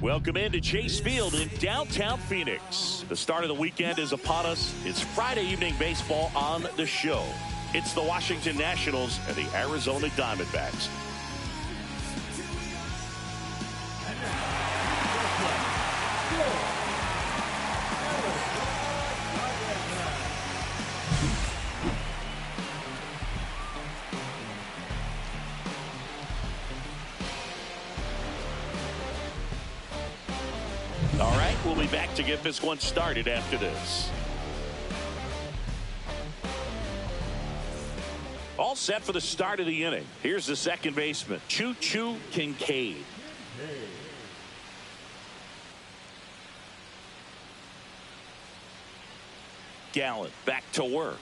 Welcome into Chase Field in downtown Phoenix. The start of the weekend is upon us. It's Friday evening baseball on the show. It's the Washington Nationals and the Arizona Diamondbacks. All right, we'll be back to get this one started after this. All set for the start of the inning. Here's the second baseman, Chris Kinkade. Gallen back to work.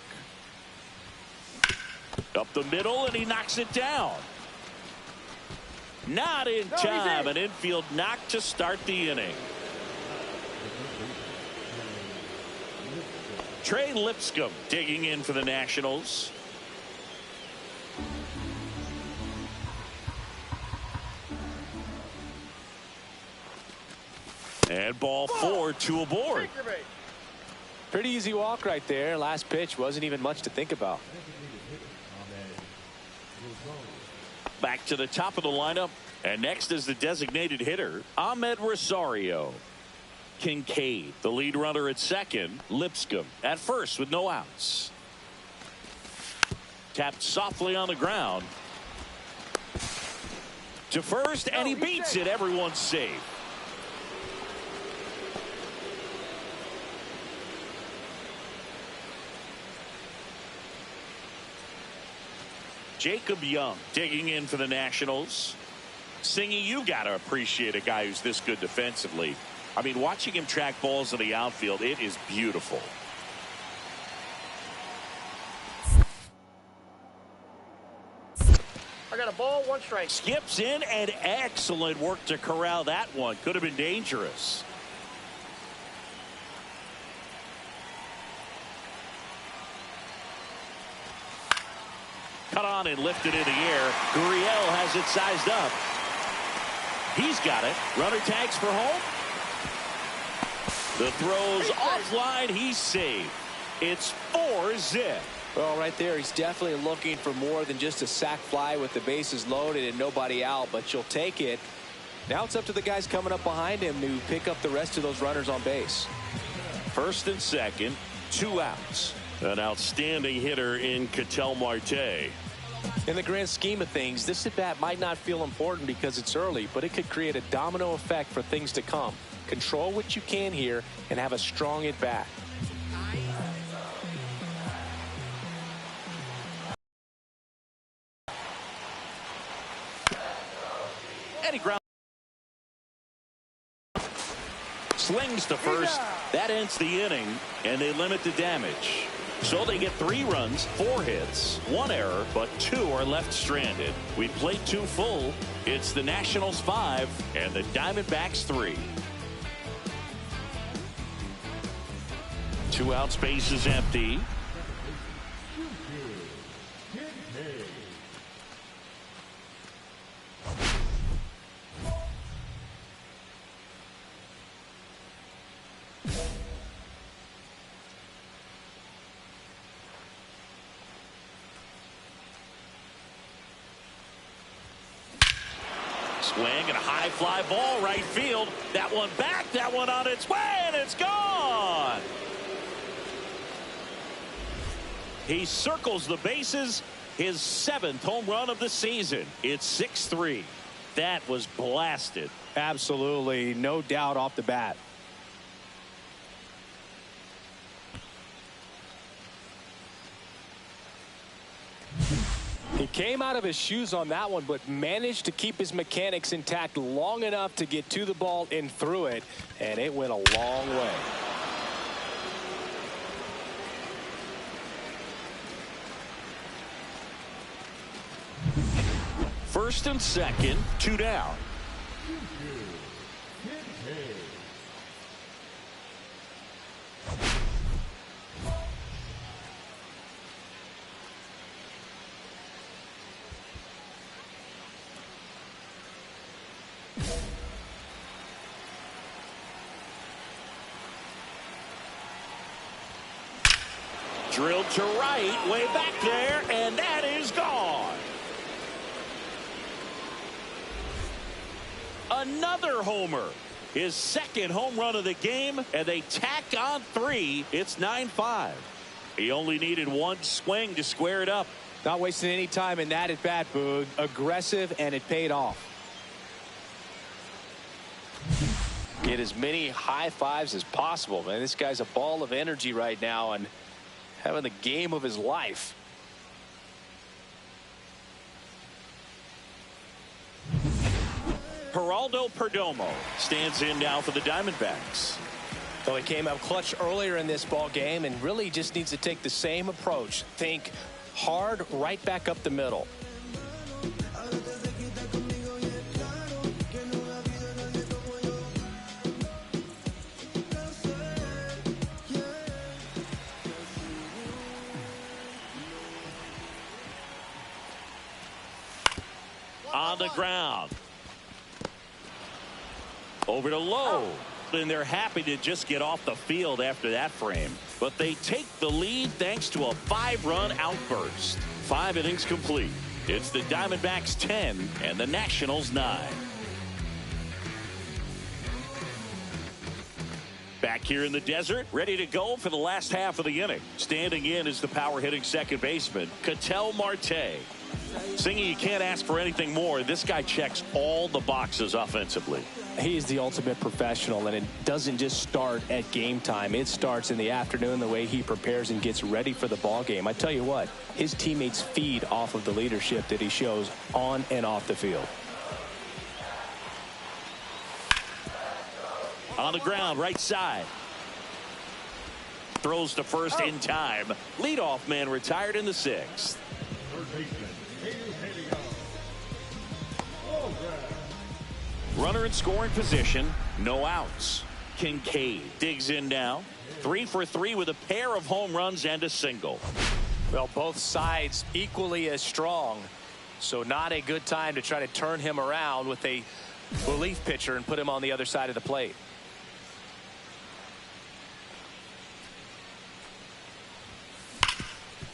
Up the middle, and he knocks it down. Not in time. An infield knock to start the inning. Trey Lipscomb digging in for the Nationals. And ball 4, 2 aboard. Pretty easy walk right there. Last pitch wasn't even much to think about. Back to the top of the lineup. And next is the designated hitter, Ahmed Rosario. Kinkade, the lead runner at second. Lipscomb at first with no outs. Tapped softly on the ground. To first, and he beats it. Everyone's safe. Jacob Young digging in for the Nationals. Singy, you got to appreciate a guy who's this good defensively. I mean, watching him track balls in the outfield, it is beautiful. I got a ball, 1 strike. Skips in, and excellent work to corral that one. Could have been dangerous. Cut on and lifted in the air. Gurriel has it sized up. He's got it. Runner tags for home. The throw's offline. He's safe. It's 4-zip. Well, right there, he's definitely looking for more than just a sac fly with the bases loaded and nobody out, but you'll take it. Now it's up to the guys coming up behind him to pick up the rest of those runners on base. First and second, 2 outs. An outstanding hitter in Ketel Marte. In the grand scheme of things, this at-bat might not feel important because it's early, but it could create a domino effect for things to come. Control what you can here and have a strong at-bat. Eddie ground slings to first. That ends the inning, and they limit the damage. So they get 3 runs, 4 hits, 1 error, but 2 are left stranded. We played 2 full. It's the Nationals 5 and the Diamondbacks 3. 2 out, space is empty. Swing and a high fly ball right field. That one back, that one on its way, and it's gone. He circles the bases, his 7th home run of the season. It's 6-3. That was blasted. Absolutely, no doubt off the bat. He He came out of his shoes on that one, but managed to keep his mechanics intact long enough to get to the ball and through it, and it went a long way. First and second, 2 down. Drilled to right, way back there, and that is gone. Another homer. His second home run of the game, and they tack on 3. It's 9-5. He only needed one swing to square it up. Not wasting any time in that at bat, Boog. Aggressive, and it paid off. Get as many high fives as possible, man. This guy's a ball of energy right now and having the game of his life. Geraldo Perdomo stands in now for the Diamondbacks. So he came up clutch earlier in this ball game and really just needs to take the same approach. Think hard right back up the middle. On the ground. Over to Lowe. And they're happy to just get off the field after that frame. But they take the lead thanks to a 5-run outburst. 5 innings complete. It's the Diamondbacks 10 and the Nationals 9. Back here in the desert, ready to go for the last half of the inning. Standing in is the power-hitting second baseman, Ketel Marte. Singy, you can't ask for anything more. This guy checks all the boxes offensively. He is the ultimate professional, and it doesn't just start at game time. It starts in the afternoon, the way he prepares and gets ready for the ball game. I tell you what, his teammates feed off of the leadership that he shows on and off the field. On the ground, right side. Throws to first in time. Leadoff man retired in the 6th. Runner in scoring position, no outs. Kinkade digs in now. 3 for 3 with a pair of home runs and a single. Well, both sides equally as strong, so not a good time to try to turn him around with a relief pitcher and put him on the other side of the plate.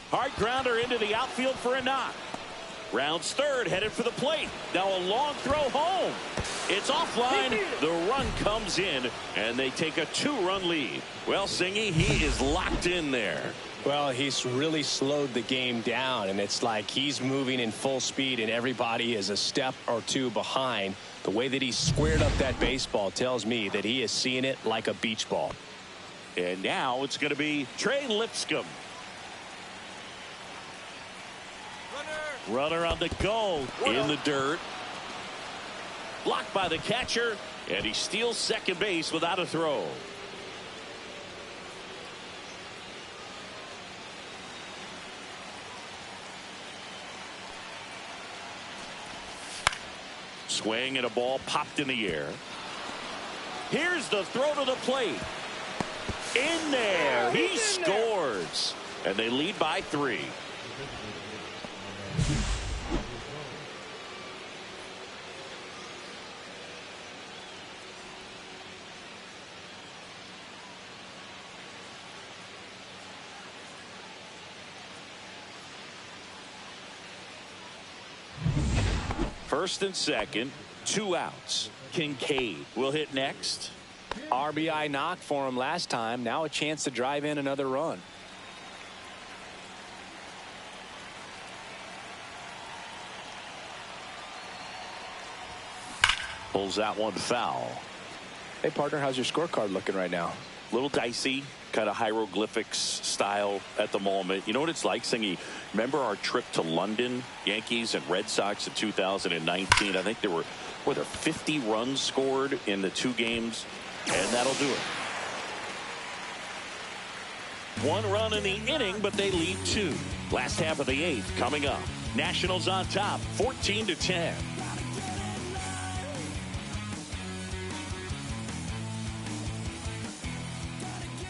Hard grounder into the outfield for a knock. Rounds third, headed for the plate. Now a long throw home. It's offline. The run comes in, and they take a 2-run lead. Well, Singy, he is locked in there. Well, he's really slowed the game down, and it's like he's moving in full speed, and everybody is a step or 2 behind. The way that he squared up that baseball tells me that he is seeing it like a beach ball. And now it's going to be Trey Lipscomb. Runner on the go in the dirt. Blocked by the catcher, and he steals second base without a throw. Swing and a ball popped in the air. Here's the throw to the plate. In there, he scores, and they lead by 3. First and second, 2 outs. Kinkade will hit next. RBI knock for him last time. Now a chance to drive in another run. Pulls that one foul. Hey, partner, how's your scorecard looking right now? little dicey, kind of hieroglyphics style at the moment. You know what it's like, Singy? Remember our trip to London, Yankees and Red Sox in 2019? I think there were 50 runs scored in the 2 games, and that'll do it. 1 run in the inning, but they lead 2. Last half of the 8th coming up. Nationals on top, 14-10.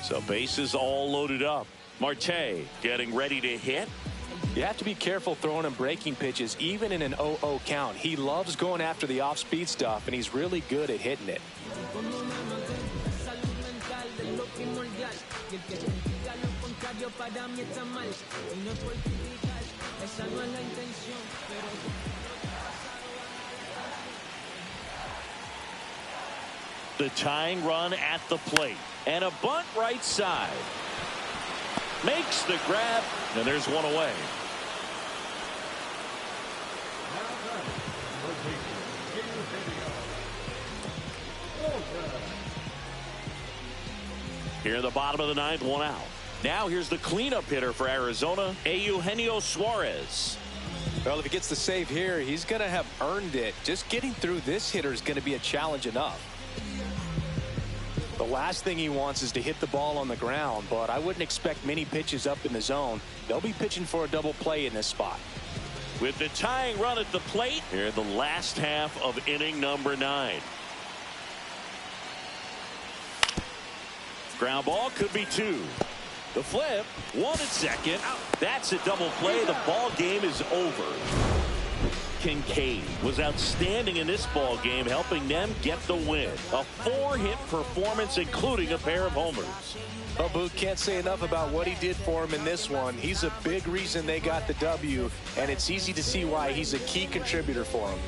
So bases all loaded up. Marte getting ready to hit. You have to be careful throwing him breaking pitches, even in an 0-0 count. He loves going after the off-speed stuff, and he's really good at hitting it. The tying run at the plate. And a bunt right side. Makes the grab, and there's one away. Here in the bottom of the 9th, 1 out. Now here's the cleanup hitter for Arizona, Eugenio Suarez. Well, if he gets the save here, he's going to have earned it. Just getting through this hitter is going to be a challenge enough. The last thing he wants is to hit the ball on the ground, but I wouldn't expect many pitches up in the zone. They'll be pitching for a double play in this spot. With the tying run at the plate, here in the last half of inning number 9. Ground ball could be 2. The flip, 1 at second. That's a double play. The ball game is over. Kinkade was outstanding in this ball game, helping them get the win. A 4-hit performance, including a pair of homers. Well, Boot, can't say enough about what he did for him in this one. He's a big reason they got the W, and it's easy to see why he's a key contributor for them.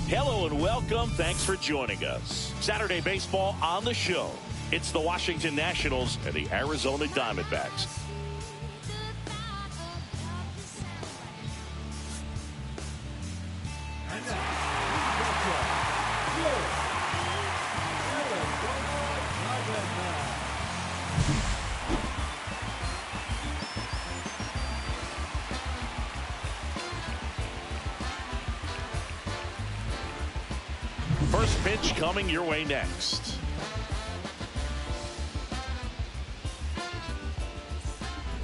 Hello and welcome. Thanks for joining us. Saturday baseball on the show. It's the Washington Nationals and the Arizona Diamondbacks. First pitch coming your way next.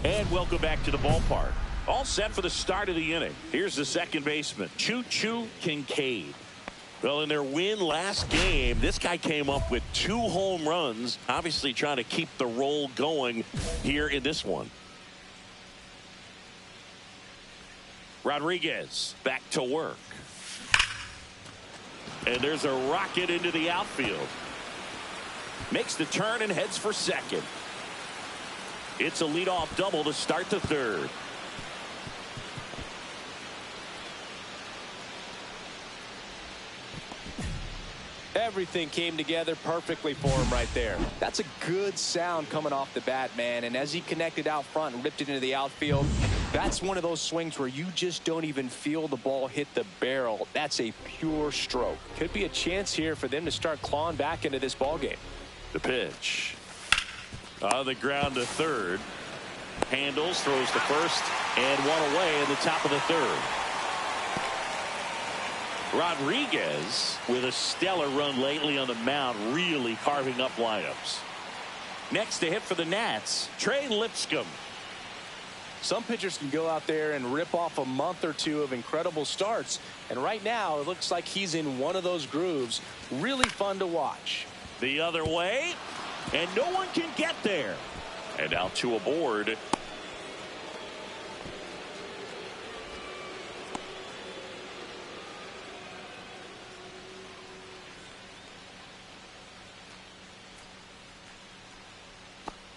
And welcome back to the ballpark. All set for the start of the inning. Here's the second baseman, Chris Kinkade. Well, in their win last game, this guy came up with 2 home runs, obviously trying to keep the roll going here in this one. Rodriguez back to work. And there's a rocket into the outfield. Makes the turn and heads for second. It's a leadoff double to start the third. Everything came together perfectly for him right there. That's a good sound coming off the bat, man. And as he connected out front and ripped it into the outfield, that's one of those swings where you just don't even feel the ball hit the barrel. That's a pure stroke. Could be a chance here for them to start clawing back into this ball game. The pitch. On the ground to third. Handles, throws to first, and one away in the top of the third. Rodriguez with a stellar run lately on the mound, really carving up lineups. Next to hit for the Nats, Trey Lipscomb. Some pitchers can go out there and rip off a month or two of incredible starts, and right now it looks like he's in one of those grooves. Really fun to watch. The other way, and no one can get there. And out to aboard.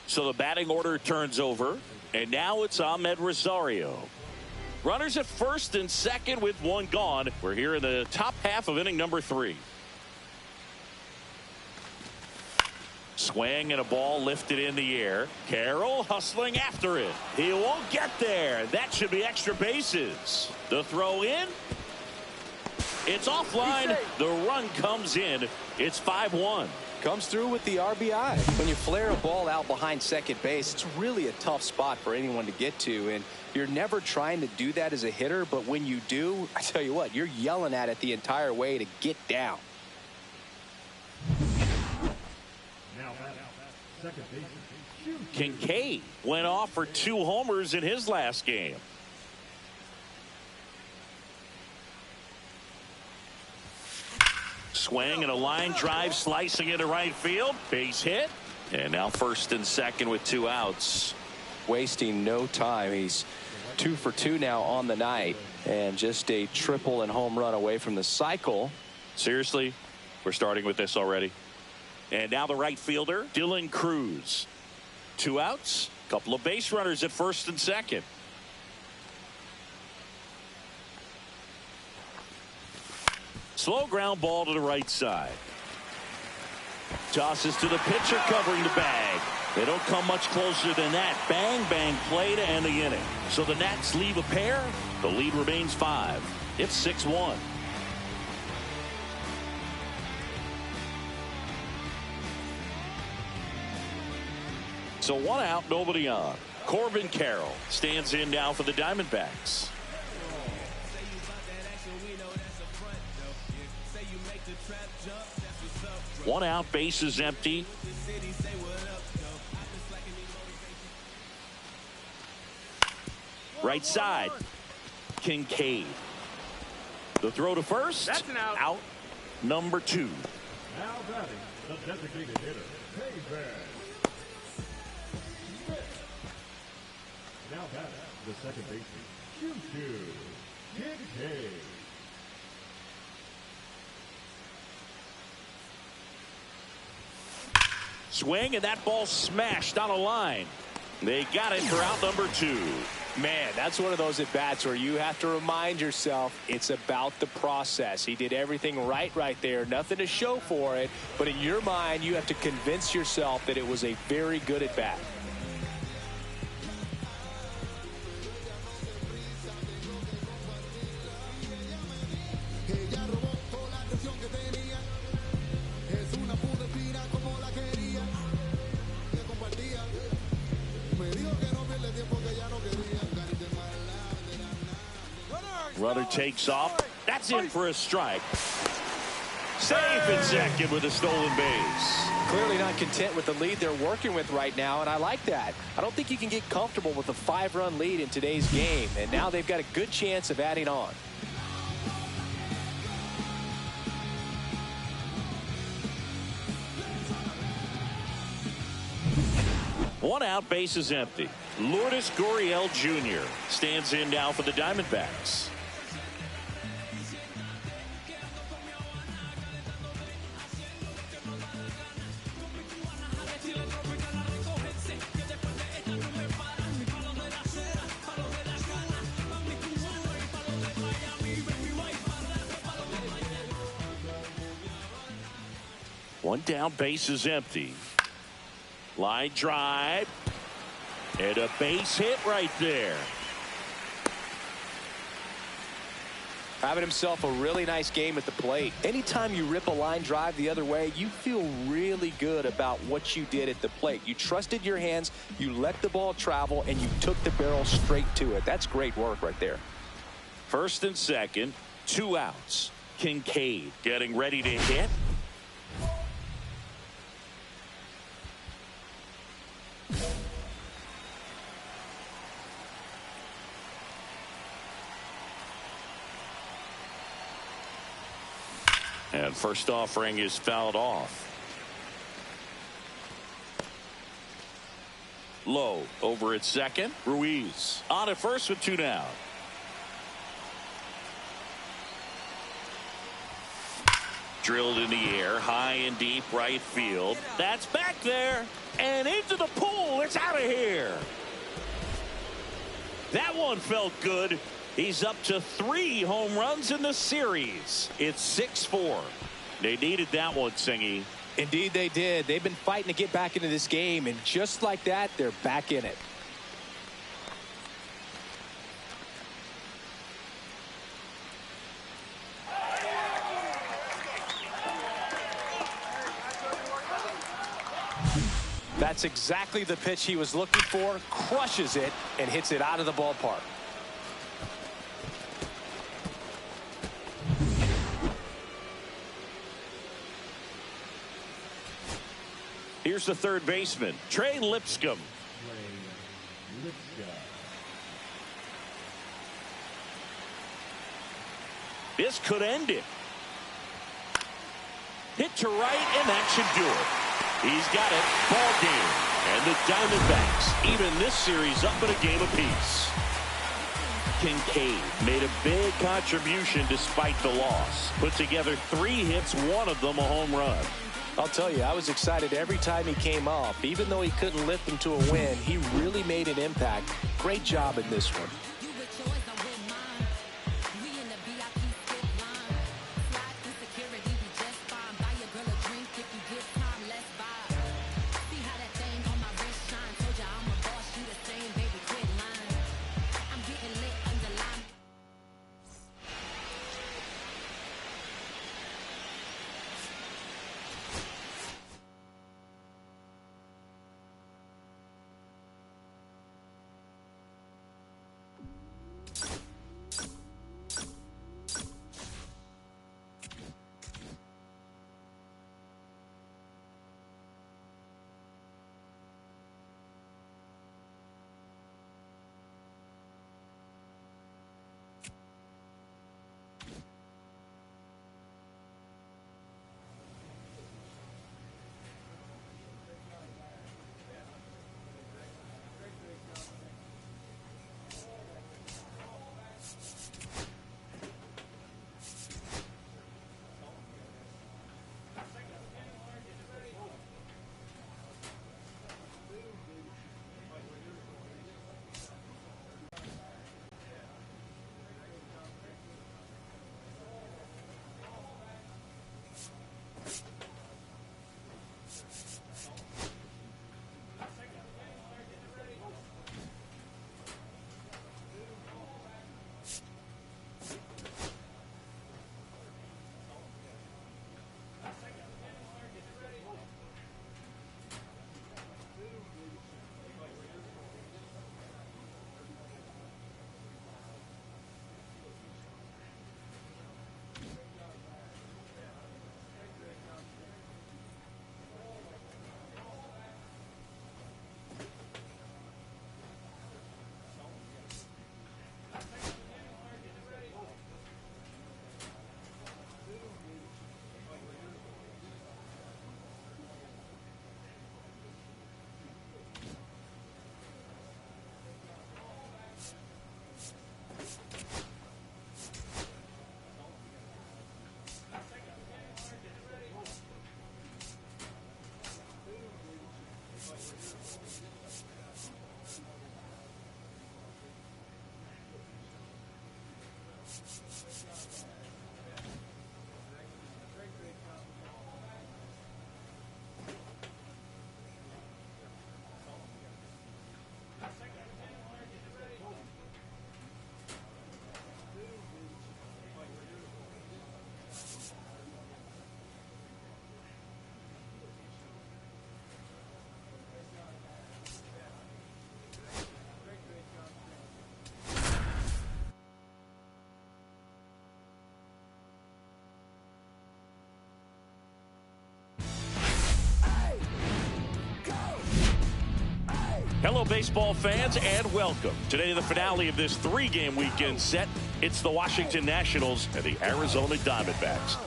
So the batting order turns over, and now it's Ahmed Rosario. Runners at first and second with one gone. We're here in the top half of inning number 3. Swing and a ball lifted in the air. Carroll hustling after it. He won't get there. That should be extra bases. The throw in. It's offline. The run comes in. It's 5-1. Comes through with the RBI. When you flare a ball out behind second base, it's really a tough spot for anyone to get to, and you're never trying to do that as a hitter, but when you do, I tell you what, you're yelling at it the entire way to get down. Kinkade went off for 2 homers in his last game. Swing and a line drive slicing into right field. Base hit. And now first and second with 2 outs. Wasting no time. He's 2 for 2 now on the night, and just a triple and home run away from the cycle. Seriously, we're starting with this already. And now the right fielder, Dylan Cruz. 2 outs, couple of base runners at first and second. Slow ground ball to the right side. Tosses to the pitcher covering the bag. They don't come much closer than that. Bang, bang play to end the inning. So the Nats leave a pair. The lead remains 5. It's 6-1. So 1 out, nobody on. Corbin Carroll stands in now for the Diamondbacks. One out, bases empty. Right side, Kinkade. The throw to first. That's an out. Out number 2. Now batting, the designated hitter, now batting, the second baseman, Kinkade. Swing, and that ball smashed on a line. They got it for out number 2. Man, that's one of those at bats where you have to remind yourself it's about the process. He did everything right there. Nothing to show for it. But in your mind, you have to convince yourself that it was a very good at bat. Runner takes off. That's in for a strike. Safe in second with a stolen base. Clearly not content with the lead they're working with right now, and I like that. I don't think you can get comfortable with a 5-run lead in today's game, and now they've got a good chance of adding on. One out, base is empty. Lourdes Gurriel Jr. stands in now for the Diamondbacks. One down, base is empty. Line drive. And a base hit right there. Having himself a really nice game at the plate. Anytime you rip a line drive the other way, you feel really good about what you did at the plate. You trusted your hands, you let the ball travel, and you took the barrel straight to it. That's great work right there. First and second, 2 outs. Kinkade getting ready to hit. And first offering is fouled off. Low over at second. Ruiz on at first with 2 down. Drilled in the air, high and deep right field. That's back there and into the pool. It's out of here. That one felt good. He's up to 3 home runs in the series. It's 6-4. They needed that one, Singy. Indeed they did. They've been fighting to get back into this game, and just like that, they're back in it. That's exactly the pitch he was looking for. Crushes it and hits it out of the ballpark. Here's the third baseman, Trey Lipscomb. This could end it. Hit to right, and that should do it. He's got it. Ball game. And the Diamondbacks even this series up in a game apiece. Kinkade made a big contribution despite the loss. Put together 3 hits, one of them a home run. I'll tell you, I was excited every time he came up. Even though he couldn't lift them to a win, he really made an impact. Great job in this one. Hello, baseball fans, and welcome. Today, the finale of this three-game weekend set. It's the Washington Nationals and the Arizona Diamondbacks.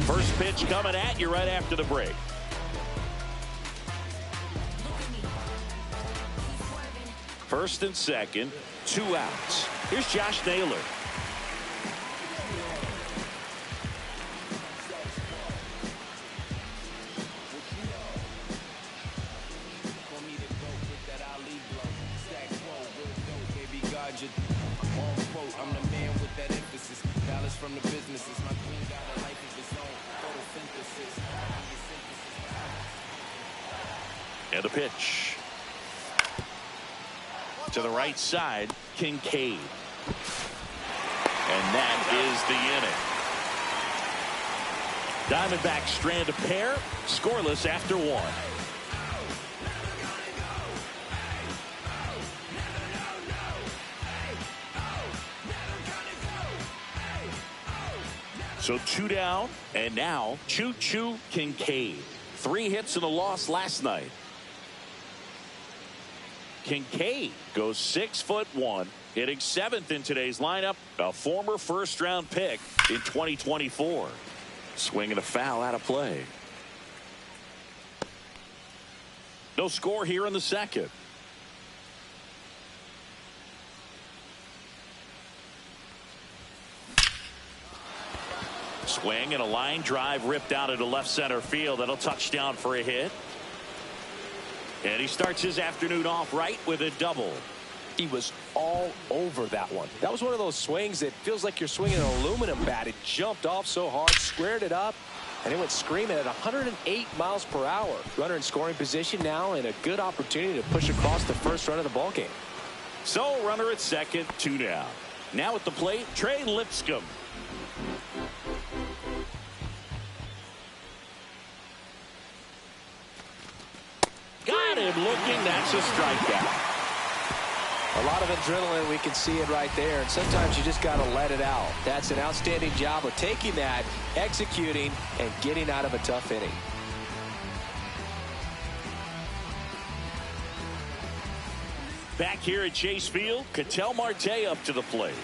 First pitch coming at you right after the break. First and second, 2 outs. Here's Josh Naylor. I'm the man with that emphasis. Dollars from the businesses. My queen got a life of its own. Photosynthesis. And the pitch. To the right side, Kinkade. And that is the inning. Diamondbacks strand a pair, scoreless after 1. So 2 down, and now Choo-Choo Kinkade. 3 hits and a loss last night. Kinkade goes 6'1", hitting 7th in today's lineup, a former first-round pick in 2024. Swinging a foul out of play. No score here in the second. Swing and a line drive ripped out into left center field. That'll touch down for a hit. And he starts his afternoon off right with a double. He was all over that one. That was one of those swings that feels like you're swinging an aluminum bat. It jumped off so hard, squared it up, and it went screaming at 108 miles per hour. Runner in scoring position now, and a good opportunity to push across the first run of the ballgame. So runner at second, 2 down. Now at the plate, Trey Lipscomb. Got him looking. That's a strikeout. A lot of adrenaline. We can see it right there. And sometimes you just got to let it out. That's an outstanding job of taking that, executing, and getting out of a tough inning. Back here at Chase Field, Ketel Marte up to the plate.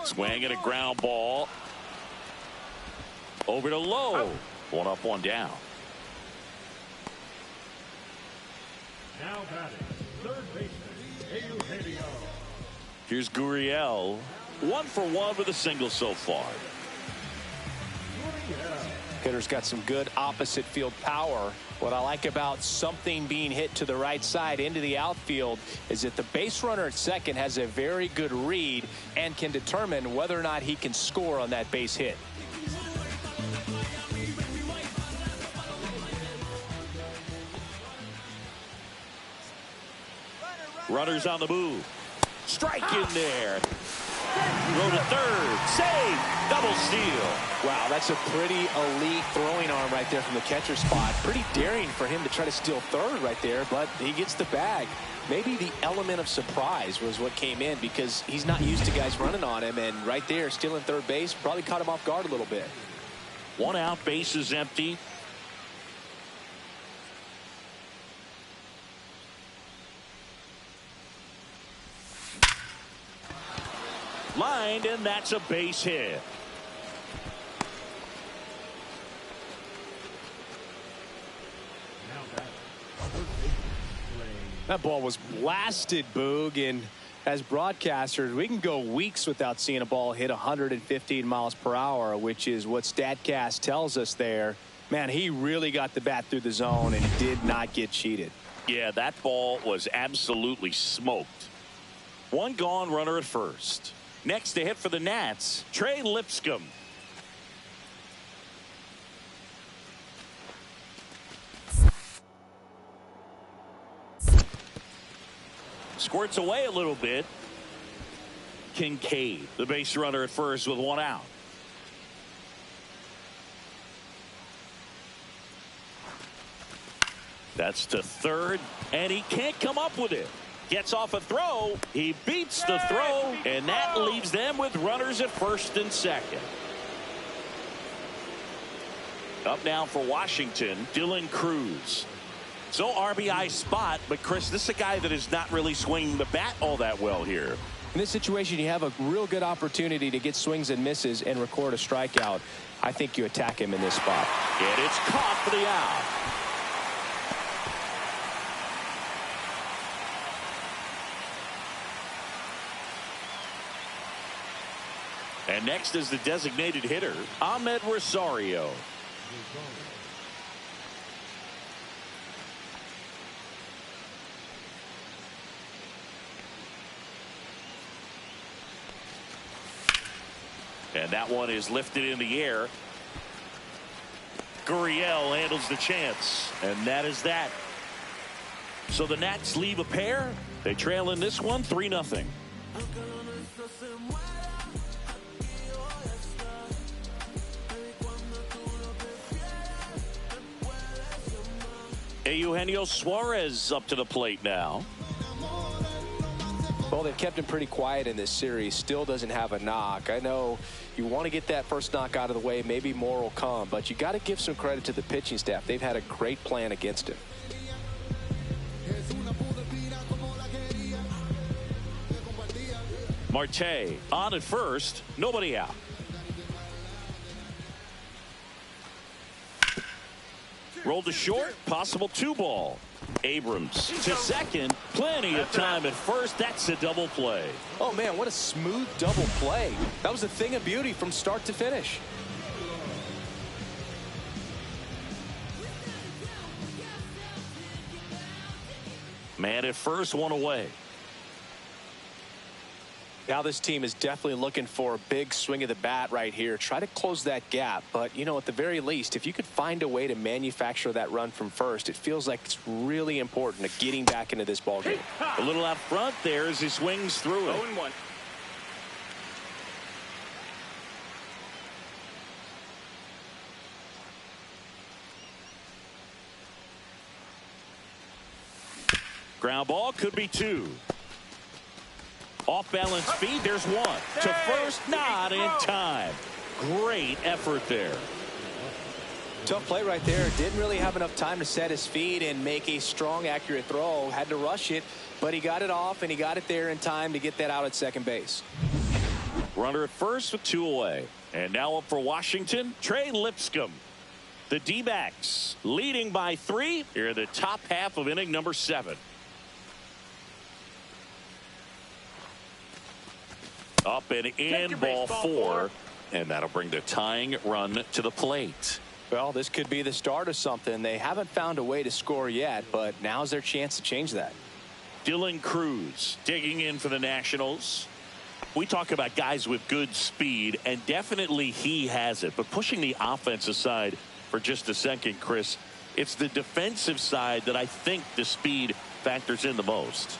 Swing and a ground ball. Over to Lowe. 1 up, 1 down. Now batting, third baseman, Eugenio. Here's Gurriel. 1 for 1 with a single so far. Hitter's got some good opposite field power. What I like about something being hit to the right side into the outfield is that the base runner at second has a very good read and can determine whether or not he can score on that base hit. Runners on the move. Strike in there. Throw to third. Save. Double steal. Wow, that's a pretty elite throwing arm right there from the catcher spot. Pretty daring for him to try to steal third right there, but he gets the bag. Maybe the element of surprise was what came in because he's not used to guys running on him, and right there, stealing third base probably caught him off guard a little bit. 1 out, base is empty. Lined, and that's a base hit. That ball was blasted, Boog, and as broadcasters, we can go weeks without seeing a ball hit 115 miles per hour, which is what StatCast tells us there. Man, he really got the bat through the zone and did not get cheated. Yeah, that ball was absolutely smoked. One gone, runner at first. Next to hit for the Nats, Trey Lipscomb. Squirts away a little bit. Kinkade, the base runner at first with one out. That's to third, and he can't come up with it. Gets off a throw. He beats the throw, and that leaves them with runners at first and second. Up now for Washington, Dylan Cruz. So RBI spot, but Chris, this is a guy that is not really swinging the bat all that well here. In this situation, you have a real good opportunity to get swings and misses and record a strikeout. I think you attack him in this spot. And it's caught for the out. And next is the designated hitter, Ahmed Rosario. And that one is lifted in the air. Gurriel handles the chance, and that is that. So the Nats leave a pair. They trail in this one 3-0. Eugenio Suarez up to the plate now. Well, they've kept him pretty quiet in this series. Still doesn't have a knock. I know you want to get that first knock out of the way. Maybe more will come, but you got to give some credit to the pitching staff. They've had a great plan against him. Marte on at first, nobody out. Rolled to short, possible 2-ball. Abrams to second, plenty of time at first. That's a double play. Oh man, what a smooth double play. That was a thing of beauty from start to finish. Man at first, one away. Now this team is definitely looking for a big swing of the bat right here. Try to close that gap. But, you know, at the very least, if you could find a way to manufacture that run from first, it feels like it's really important to getting back into this ballgame. A little out front there as he swings through it. 0-1. Ground ball could be 2. Off balance feed, there's 1. To first, not in time. Great effort there. Tough play right there. Didn't really have enough time to set his feet and make a strong, accurate throw. Had to rush it, but he got it off and he got it there in time to get that out at second base. Runner at first with 2 away. And now up for Washington, Trey Lipscomb. The D-backs leading by 3 here in the top half of inning number 7. Up and in, ball 4, and that'll bring the tying run to the plate. Well, this could be the start of something. They haven't found a way to score yet, but now's their chance to change that. Dylan Cruz digging in for the Nationals. We talk about guys with good speed, and definitely he has it. But pushing the offense aside for just a second, Chris, it's the defensive side that I think the speed factors in the most.